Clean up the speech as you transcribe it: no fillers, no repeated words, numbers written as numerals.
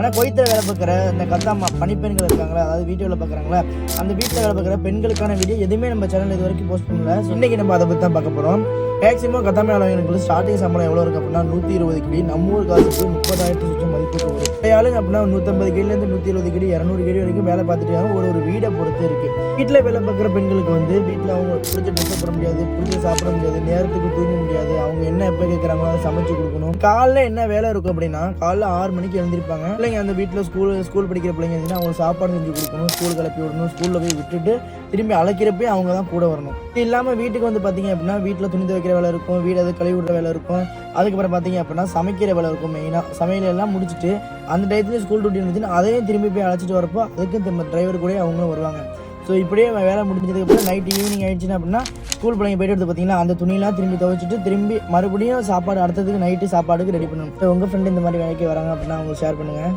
ஆனால் கொய்த்த வேலை பார்க்குற இந்த கத்தாம்மா பணிப்பெண்கள் இருக்காங்களா, அதாவது வீட்டு வேலை பார்க்குறாங்களா, அந்த வீட்டில் வேலை பார்க்குற பெண்களுக்கான வீடியோ எதுவுமே நம்ம சேனல் இது வரைக்கும் போஸ்ட் பண்ணல. இன்னைக்கு நம்ம அதை பற்றி தான் பார்க்க போகிறோம். மேக்ஸிமம் கத்தாமை ஆளுங்களுக்கு ஸ்டார்டிங் சம்பளம் எவ்வளோ இருக்குது அப்படின்னா 120 கிடி, நம்ம ஊர் காசுக்கு 30,000 சுற்றம் மதிப்பு வரும். ஆளுங்க அப்படின்னா 150 கிடிலேருந்து 120 கிடி 200 கிடி வரைக்கும் வேலை பார்த்துட்டு ஒரு வீடை பொறுத்து இருக்குது. வீட்டில் வேலை பார்க்குற பெண்களுக்கு வந்து வீட்டில் அவங்க பிடிச்ச ட்ரெஸ் போட முடியாது, பிடிச்ச சாப்பிட முடியாது, நேரத்துக்கு தூங்க முடியாது, அவங்க என்ன எப்போ கேட்குறாங்களோ அதை சமைச்சு கொடுக்கணும். காலைல என்ன வேலை இருக்கும் அப்படின்னா காலைல 6 மணிக்கு எழுந்திருப்பாங்க. பிள்ளைங்க அந்த வீட்டில் ஸ்கூல் படிக்கிற பிள்ளைங்க இருந்துச்சுன்னா அவங்க சாப்பாடு செஞ்சு கொடுக்கணும், ஸ்கூல் கிளப்பி விடணும், ஸ்கூலில் போய் விட்டுட்டு திரும்பி அழைக்கிறப்பே அவங்க தான் கூட வரணும். இது இல்லாமல் வீட்டுக்கு வந்து பார்த்தீங்க அப்படின்னா வீட்டில் துணி துவைக்கிற வேலை இருக்கும், வீடு அதை கழுவி விடுற வேலை இருக்கும். அதுக்கப்புறம் பார்த்தீங்க அப்படின்னா சமைக்கிற வேலை இருக்கும். மெயினாக சமையல் எல்லாம் முடிச்சுட்டு அந்த டயத்துலேயும் ஸ்கூல் டியூட்டி இருந்துச்சுன்னா அதையும் திரும்பி போய் அழைச்சிட்டு வரப்போ அதுக்கும் டிரைவர் கூட அவங்களும் வருவாங்க. ஸோ இப்படியே வேலை முடிஞ்சதுக்கப்புறம் நைட்டு ஈவினிங் ஆயிடுச்சுன்னா அப்படின்னா ஸ்கூல் பிள்ளைங்க போய்ட்டு எடுத்து பார்த்தீங்கன்னா அந்த துணியெல்லாம் திரும்பி துவைச்சிட்டு திரும்பி மறுபடியும் சாப்பாடு அடுத்ததுக்கு நைட்டு சாப்பாடுக்கு ரெடி பண்ணணும். ஸோ உங்கள் ஃப்ரெண்டு இந்த மாதிரி வேலைக்கு வராங்க அப்படின்னா அவங்க ஷேர் பண்ணுங்கள்.